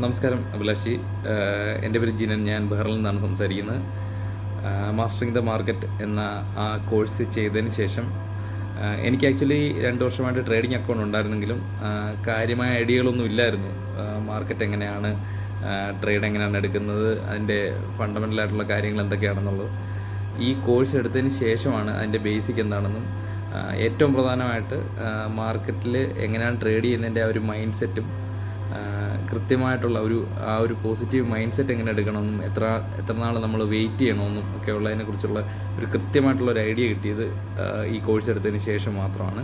നമസ്കാരം അഭിലാഷി. എൻ്റെ പേര് ജിനൻ. ഞാൻ ബഹ്റിൽ നിന്നാണ് സംസാരിക്കുന്നത്. മാസ്റ്ററിങ് ദ മാർക്കറ്റ് എന്ന ആ കോഴ്സ് ചെയ്തതിന് ശേഷം എനിക്ക് ആക്ച്വലി 2 വർഷമായിട്ട് ട്രേഡിംഗ് അക്കൗണ്ട് ഉണ്ടായിരുന്നെങ്കിലും കാര്യമായ ഐഡിയകളൊന്നും ഇല്ലായിരുന്നു. മാർക്കറ്റ് എങ്ങനെയാണ്, ട്രേഡ് എങ്ങനെയാണ് എടുക്കുന്നത്, അതിൻ്റെ ഫണ്ടമെൻ്റലായിട്ടുള്ള കാര്യങ്ങൾ എന്തൊക്കെയാണെന്നുള്ളത്. ഈ കോഴ്സ് എടുത്തതിന് ശേഷമാണ് അതിൻ്റെ ബേസിക് എന്താണെന്നും ഏറ്റവും പ്രധാനമായിട്ട് മാർക്കറ്റിൽ എങ്ങനെയാണ് ട്രേഡ് ചെയ്യുന്നതിൻ്റെ ആ ഒരു മൈൻഡ് സെറ്റും കൃത്യമായിട്ടുള്ള ഒരു പോസിറ്റീവ് മൈൻഡ് സെറ്റ് എങ്ങനെ എടുക്കണമെന്നും എത്ര നാൾ നമ്മൾ വെയിറ്റ് ചെയ്യണമെന്നും ഒക്കെ ഉള്ളതിനെക്കുറിച്ചുള്ള ഒരു കൃത്യമായിട്ടുള്ള ഒരു ഐഡിയ കിട്ടിയത് ഈ കോഴ്സ് എടുത്തതിന് ശേഷം മാത്രമാണ്.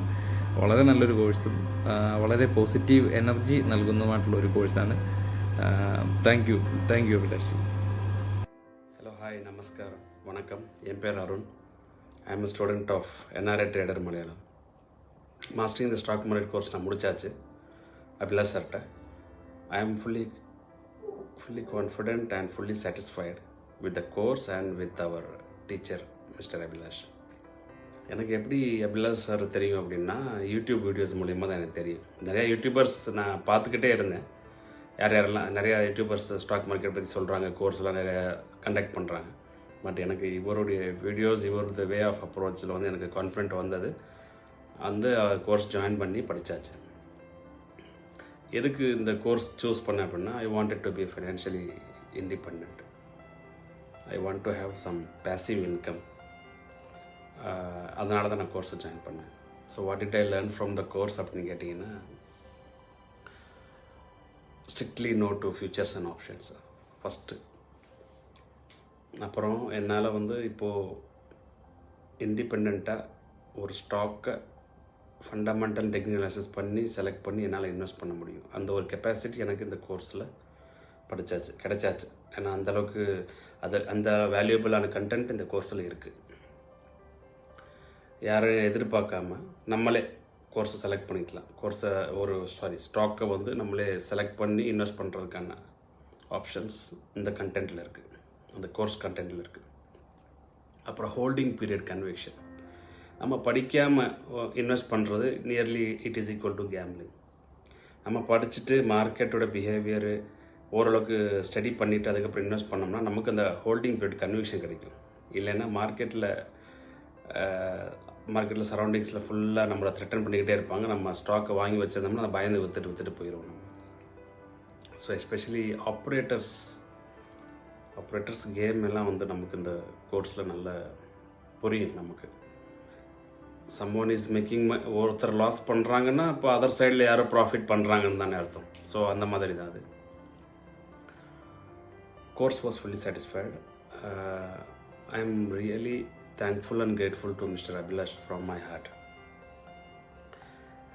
വളരെ നല്ലൊരു കോഴ്സും വളരെ പോസിറ്റീവ് എനർജി നൽകുന്നതുമായിട്ടുള്ള ഒരു കോഴ്സാണ്. Thank you Abhilash. Hello hi நமஸ்காரம் வணக்கம். என் பேர் Arun. I am student of NRI trader Malayalam. Mastering இந்த ஸ்டாக் மார்க்கெட் கோர்ஸ் நான் முடிச்சாச்சு அபிலாஷ் சார்கிட்ட. I am fully confident and fully satisfied with the course and with our teacher mister Abhilash. எனக்கு எப்படி அபிலாஷ் சார் தெரியும் அப்படின்னா, யூடியூப் வீடியோஸ் மூலிமா தான் எனக்கு தெரியும். நிறையா யூடியூபர்ஸ் நான் பார்த்துக்கிட்டே இருந்தேன். யாரெல்லாம் நிறையா யூடியூபர்ஸ் ஸ்டாக் மார்க்கெட் பற்றி சொல்கிறாங்க, கோர்ஸ்லாம் நிறையா கண்டக்ட் பண்ணுறாங்க. பட் எனக்கு இவருடைய வீடியோஸ், இவருடைய வே ஆஃப் அப்ரோச்சில் வந்து எனக்கு கான்ஃபிடென்ட் வந்தது. அந்த கோர்ஸ் ஜாயின் பண்ணி படித்தாச்சு. எதுக்கு இந்த கோர்ஸ் சூஸ் பண்ணேன் அப்படின்னா, I wanted to be financially independent. I want to have some passive income. அதனால தான் நான் கோர்ஸை ஜாயின் பண்ணேன். So what did I learn from the course அப்படின்னு கேட்டிங்கன்னா, strictly no to futures and options first. அப்புறம் என்னால் வந்து இப்போது இண்டிபெண்ட்டாக ஒரு ஸ்டாக்கை ஃபண்டமெண்டல் டெக்னிக்கல் அனாலிசிஸ் பண்ணி செலக்ட் பண்ணி என்னால் இன்வெஸ்ட் பண்ண முடியும். அந்த ஒரு கெப்பாசிட்டி எனக்கு இந்த கோர்ஸில் கிடைச்சாச்சு. ஏன்னா அந்தளவுக்கு அந்த வேல்யூபிளான கண்டென்ட் இந்த கோர்ஸில் இருக்குது. யாரையும் எதிர்பார்க்காம நம்மளே கோர்ஸை செலக்ட் பண்ணிக்கலாம். ஸ்டாக்கை வந்து நம்மளே செலக்ட் பண்ணி இன்வெஸ்ட் பண்ணுறதுக்கான ஆப்ஷன்ஸ் இந்த கண்டென்ட்டில் இருக்குது, அந்த கோர்ஸ் கண்டென்ட்டில் இருக்குது. அப்புறம் ஹோல்டிங் பீரியட் கன்விக்ஷன். நம்ம படிக்காமல் இன்வெஸ்ட் பண்ணுறது nearly it is equal to gambling. நம்ம படிச்சுட்டு மார்க்கெட்டோட பிஹேவியரு ஓரளவுக்கு ஸ்டடி பண்ணிவிட்டு அதுக்கப்புறம் இன்வெஸ்ட் பண்ணோம்னா நமக்கு அந்த ஹோல்டிங் பீரியட் கன்விக்ஷன் கிடைக்கும். இல்லைன்னா மார்க்கெட்டில் சரௌண்டிங்ஸில் ஃபுல்லாக நம்மளை த்ரெட்டன் பண்ணிக்கிட்டே இருப்பாங்க. நம்ம ஸ்டாக்கை வாங்கி வச்சிருந்தோம்னா அதை பயந்து விற்றுட்டு போயிடுவோம் நம்ம. ஸோ எஸ்பெஷலி ஆப்ரேட்டர்ஸ் கேம் எல்லாம் வந்து நமக்கு இந்த கோர்ஸில் நல்ல புரியும். நமக்கு சம்ஒன் இஸ் மேக்கிங் ஒருத்தர் லாஸ் பண்ணுறாங்கன்னா இப்போ அதர் சைடில் யாரோ ப்ராஃபிட் பண்ணுறாங்கன்னு தானே அர்த்தம். ஸோ அந்த மாதிரி தான் அது. Course was fully satisfied. I am really thankful and grateful to Mr. Abhilash from my heart.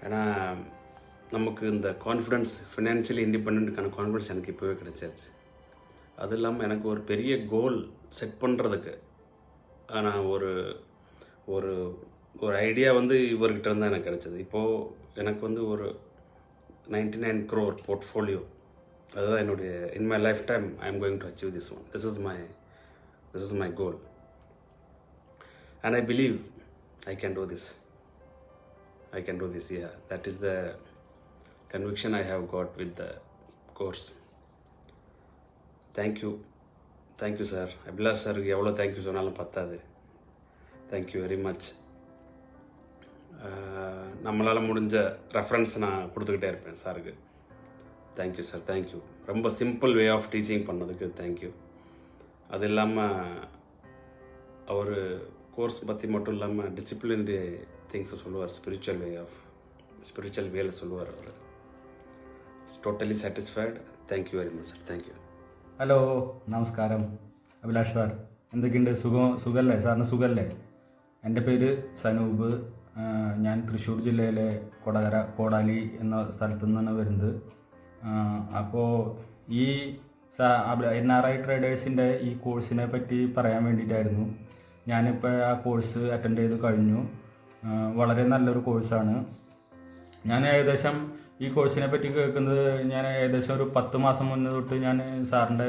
ஏன்னா நமக்கு இந்த கான்ஃபிடென்ஸ், ஃபினான்ஷியலி இண்டிபெண்ட்டுக்கான கான்ஃபிடென்ஸ் எனக்கு இப்போவே கிடைச்சாச்சு. அது இல்லாமல் எனக்கு ஒரு பெரிய கோல் செட் பண்ணுறதுக்கு நான் ஒரு ஒரு ஒரு ஐடியா வந்து இவர்கிட்ட இருந்தால் எனக்கு கிடைச்சது. இப்போது எனக்கு வந்து ஒரு 99 crore போர்ட்ஃபோலியோ, அதுதான் என்னுடைய in my life time I am going to achieve this one. This is my goal. And I believe I can do this. Yeah, that is the conviction I have got with the course. Thank you sir. Abhilash sir, எவ்வளோ thank you சொன்னாலும் பத்தாது. Thank you very much. நம்மளால் முடிஞ்ச reference நான் கொடுத்துக்கிட்டே இருப்பேன் சாருக்கு. Thank you sir, thank you. ரொம்ப சிம்பிள் வே ஆஃப் டீச்சிங் பண்ணதுக்கு தேங்க்யூ. அது இல்லாமல் அவர் கோர்ஸ் பற்றி மட்டும் இல்லாமல் டிசிப்ளினரி திங்ஸை சொல்லுவார். ஸ்பிரிச்சுவல் வேல சொல்லுவார் அவர். Totally satisfied. Thank you very much sir. Thank you. Hello, നമസ്കാരം അഭിലാഷ് സാർ. എന്തൊക്കെയുണ്ട്? സുഖമല്ലേ സാറിന്? സുഖമല്ലേ? എൻ്റെ പേര് സനൂപ്. ഞാൻ തൃശ്ശൂർ ജില്ലയിലെ കോടാലി എന്ന സ്ഥലത്തു നിന്നാണ് വരുന്നത്. അപ്പോൾ ഈ NRI ട്രേഡേഴ്സിൻ്റെ ഈ കോഴ്സിനെ പറ്റി പറയാൻ വേണ്ടിയിട്ടായിരുന്നു. ഞാനിപ്പോൾ ആ കോഴ്സ് അറ്റൻഡ് ചെയ്ത് കഴിഞ്ഞു. വളരെ നല്ലൊരു കോഴ്സാണ്. ഞാൻ ഏകദേശം ഈ കോഴ്സിനെ പറ്റി കേൾക്കുന്നത് ഞാൻ ഏകദേശം ഒരു 10 മാസം മുന്നേ തൊട്ട് ഞാൻ സാറിൻ്റെ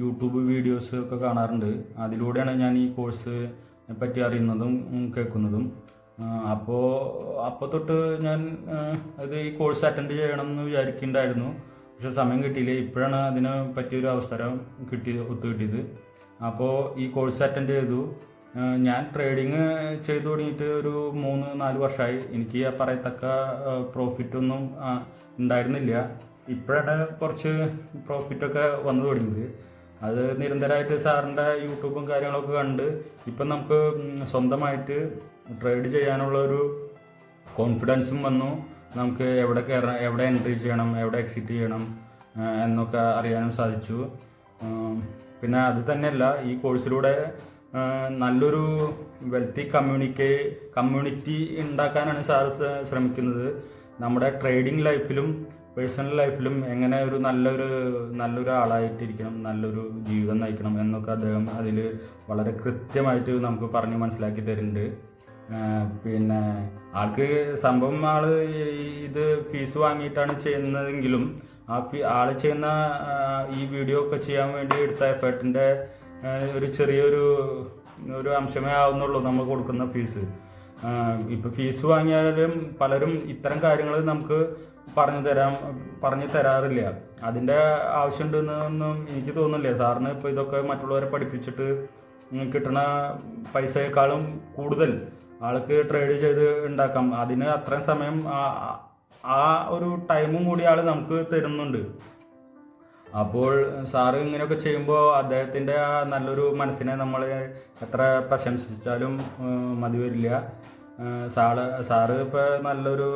യൂട്യൂബ് വീഡിയോസ് ഒക്കെ കാണാറുണ്ട്. അതിലൂടെയാണ് ഞാൻ ഈ കോഴ്സിനെ പറ്റി അറിയുന്നതും കേൾക്കുന്നതും. അപ്പോൾ തൊട്ട് ഞാൻ ഈ കോഴ്സ് അറ്റൻഡ് ചെയ്യണം എന്ന് വിചാരിക്കുന്നുണ്ടായിരുന്നു. പക്ഷെ സമയം കിട്ടിയില്ല. ഇപ്പോഴാണ് അതിന് പറ്റിയൊരു അവസരം ഒത്തുകിട്ടിയത്. അപ്പോൾ ഈ കോഴ്സ് അറ്റൻഡ് ചെയ്തു. ഞാൻ ട്രേഡിങ് ചെയ്തു തുടങ്ങിയിട്ട് ഒരു 3-4 വർഷമായി. എനിക്ക് ആ പറയത്തക്ക പ്രോഫിറ്റൊന്നും ഉണ്ടായിരുന്നില്ല. ഇപ്പോഴാണ് കുറച്ച് പ്രോഫിറ്റൊക്കെ വന്നു തുടങ്ങിയത്. അത് നിരന്തരമായിട്ട് സാറിൻ്റെ യൂട്യൂബും കാര്യങ്ങളൊക്കെ കണ്ട് ഇപ്പം നമുക്ക് സ്വന്തമായിട്ട് ട്രേഡ് ചെയ്യാനുള്ള ഒരു കോൺഫിഡൻസും വന്നു. നമുക്ക് എവിടെ കയറണം, എവിടെ എൻട്രി ചെയ്യണം, എവിടെ എക്സിറ്റ് ചെയ്യണം എന്നൊക്കെ അറിയാനും സാധിച്ചു. പിന്നെ അത് തന്നെയല്ല, ഈ കോഴ്സിലൂടെ നല്ലൊരു വെൽത്തി കമ്മ്യൂണിറ്റി ഉണ്ടാക്കാനാണ് സാർ ശ്രമിക്കുന്നത്. നമ്മുടെ ട്രേഡിംഗ് ലൈഫിലും പേഴ്സണൽ ലൈഫിലും എങ്ങനെ ഒരു നല്ലൊരു ആളായിട്ടിരിക്കണം, നല്ലൊരു ജീവിതം നയിക്കണം എന്നൊക്കെ അദ്ദേഹം അതിൽ വളരെ കൃത്യമായിട്ട് നമുക്ക് പറഞ്ഞ് മനസ്സിലാക്കി തരുന്നുണ്ട്. പിന്നെ ആൾക്ക് സംഭവം ഇത് ഫീസ് വാങ്ങിയിട്ടാണ് ചെയ്യുന്നതെങ്കിലും ആൾ ചെയ്യുന്ന ഈ വീഡിയോ ഒക്കെ ചെയ്യാൻ വേണ്ടി എടുത്ത എഫേർട്ടിൻ്റെ ഒരു ചെറിയൊരു അംശമേ ആവുന്നുള്ളൂ നമ്മൾ കൊടുക്കുന്ന ഫീസ്. ഇപ്പോൾ ഫീസ് വാങ്ങിയാലും പലരും ഇത്തരം കാര്യങ്ങൾ നമുക്ക് പറഞ്ഞു തരാറില്ല. അതിൻ്റെ ആവശ്യമുണ്ടെന്നൊന്നും എനിക്ക് തോന്നുന്നില്ല. സാറിന് ഇപ്പോൾ ഇതൊക്കെ മറ്റുള്ളവരെ പഠിപ്പിച്ചിട്ട് കിട്ടുന്ന പൈസയേക്കാളും കൂടുതൽ ആൾക്ക് ട്രേഡ് ചെയ്ത് ഉണ്ടാക്കാം. അതിന് അത്രയും സമയം ആ ഒരു ടൈമും കൂടി ആൾ നമുക്ക് തരുന്നുണ്ട്. അപ്പോൾ സാറ് ഇങ്ങനെയൊക്കെ ചെയ്യുമ്പോൾ അദ്ദേഹത്തിൻ്റെ ആ നല്ലൊരു മനസ്സിനെ നമ്മൾ എത്ര പ്രശംസിച്ചാലും മതി വരില്ല. സാറ് ഇപ്പോൾ നല്ലൊരു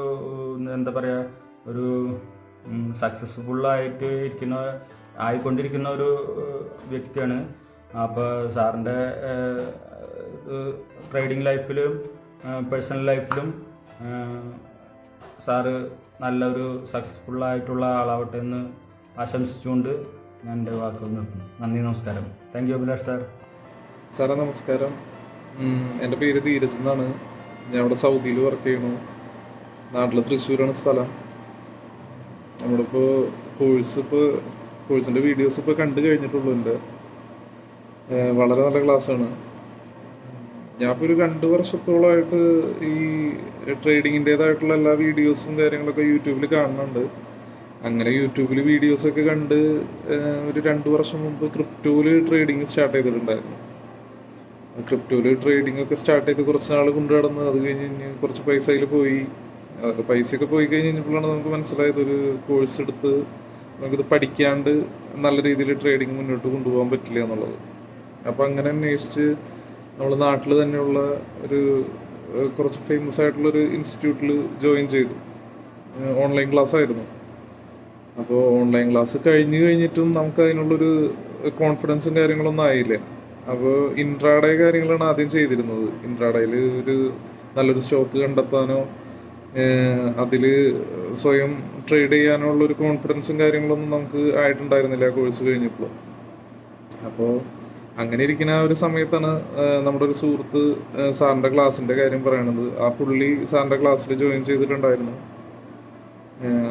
എന്താ പറയുക, ഒരു സക്സസ്ഫുള്ളായിട്ട് ആയിക്കൊണ്ടിരിക്കുന്ന ഒരു വ്യക്തിയാണ്. അപ്പോൾ സാറിൻ്റെ ട്രേഡിംഗ് ലൈഫിലും പേഴ്സണൽ ലൈഫിലും സാറ് നല്ലൊരു സക്സസ്ഫുള്ളായിട്ടുള്ള ആളാവട്ടെ എന്ന് ആശംസിച്ചുകൊണ്ട് ഞാൻ എൻ്റെ വാക്കുകൾ നിർത്തുന്നു. നന്ദി, നമസ്കാരം. Thank you Abhilash sir. സാറേ നമസ്കാരം. എൻ്റെ പേര് ധീരജ് എന്നാണ്. ഞാൻ ഇവിടെ സൗദിയിൽ വർക്ക് ചെയ്യുന്നു. നാട്ടിൽ തൃശ്ശൂരാണ് സ്ഥലം. നമ്മളിപ്പോൾ കോഴ്സിൻ്റെ വീഡിയോസ് ഇപ്പോൾ കണ്ടു കഴിഞ്ഞിട്ടുള്ളൂ. എൻ്റെ വളരെ നല്ല ക്ലാസ്സാണ്. ഞാൻ ഇപ്പോൾ ഒരു 2 വർഷത്തോളമായിട്ട് ഈ ട്രേഡിങ്ങിൻ്റേതായിട്ടുള്ള എല്ലാ വീഡിയോസും കാര്യങ്ങളൊക്കെ യൂട്യൂബിൽ കാണുന്നുണ്ട്. അങ്ങനെ യൂട്യൂബിൽ വീഡിയോസൊക്കെ കണ്ട് ഒരു 2 വർഷം മുമ്പ് ക്രിപ്റ്റോയിൽ ട്രേഡിങ് സ്റ്റാർട്ട് ചെയ്തിട്ടുണ്ടായിരുന്നു. ക്രിപ്റ്റോയിൽ ട്രേഡിംഗ് ഒക്കെ സ്റ്റാർട്ട് ചെയ്ത് കുറച്ച് നാൾ കൊണ്ടു നടന്ന് അത് കഴിഞ്ഞ് കുറച്ച് പൈസ അതിൽ പോയി. അതൊക്കെ പൈസയൊക്കെ പോയി കഴിഞ്ഞപ്പോഴാണ് നമുക്ക് മനസ്സിലായത് ഒരു കോഴ്സ് എടുത്ത് നമുക്കിത് പഠിക്കാണ്ട് നല്ല രീതിയിൽ ട്രേഡിങ് മുന്നോട്ട് കൊണ്ടുപോകാൻ പറ്റില്ല എന്നുള്ളത്. അപ്പോൾ അങ്ങനെ അന്വേഷിച്ച് നമ്മൾ നാട്ടിൽ തന്നെയുള്ള കുറച്ച് ഫേമസ് ആയിട്ടുള്ളൊരു ഇൻസ്റ്റിറ്റ്യൂട്ടിൽ ജോയിൻ ചെയ്തു. ഓൺലൈൻ ക്ലാസ് ആയിരുന്നു. അപ്പോൾ ഓൺലൈൻ ക്ലാസ് കഴിഞ്ഞിട്ടും നമുക്ക് അതിനുള്ളൊരു കോൺഫിഡൻസും കാര്യങ്ങളൊന്നും ആയില്ല. അപ്പോൾ ഇൻട്രാഡേ കാര്യങ്ങളാണ് ആദ്യം ചെയ്തിരുന്നത്. ഇൻട്രാഡേയിൽ നല്ലൊരു സ്റ്റോക്ക് കണ്ടെത്താനോ അതിൽ സ്വയം ട്രേഡ് ചെയ്യാനുള്ളൊരു കോൺഫിഡൻസും കാര്യങ്ങളൊന്നും നമുക്ക് ആയിട്ടുണ്ടായിരുന്നില്ല കോഴ്സ് കഴിഞ്ഞപ്പോൾ. അപ്പോൾ അങ്ങനെ ഇരിക്കുന്ന ആ ഒരു സമയത്താണ് നമ്മുടെ ഒരു സുഹൃത്ത് സാറിൻ്റെ ക്ലാസ്സിൻ്റെ കാര്യം പറയണത്. ആ പുള്ളി സാറിൻ്റെ ക്ലാസ്സിൽ ജോയിൻ ചെയ്തിട്ടുണ്ടായിരുന്നു.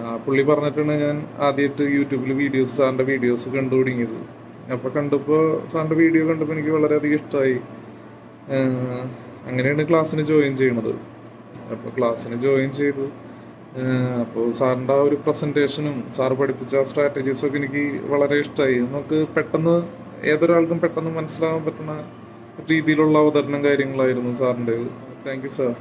ആ പുള്ളി പറഞ്ഞിട്ടാണ് ഞാൻ ആദ്യമായിട്ട് യൂട്യൂബിൽ സാറിൻ്റെ വീഡിയോസ് കണ്ടു തുടങ്ങിയത്. അപ്പോൾ സാറിൻ്റെ വീഡിയോ കണ്ടപ്പോൾ എനിക്ക് വളരെയധികം ഇഷ്ടമായി. അങ്ങനെയാണ് ക്ലാസ്സിന് ജോയിൻ ചെയ്യണത്. അപ്പോൾ ക്ലാസ്സിന് ജോയിൻ ചെയ്തു. അപ്പോൾ സാറിൻ്റെ ആ ഒരു പ്രസൻറ്റേഷനും സാറ് പഠിപ്പിച്ച ആ സ്ട്രാറ്റജീസൊക്കെ എനിക്ക് വളരെ ഇഷ്ടമായി. നമുക്ക് ഏതൊരാൾക്കും പെട്ടെന്ന് മനസ്സിലാവാൻ പറ്റുന്ന രീതിയിലുള്ള അവതരണം കാര്യങ്ങളായിരുന്നു സാറിൻ്റെ. Thank you sir.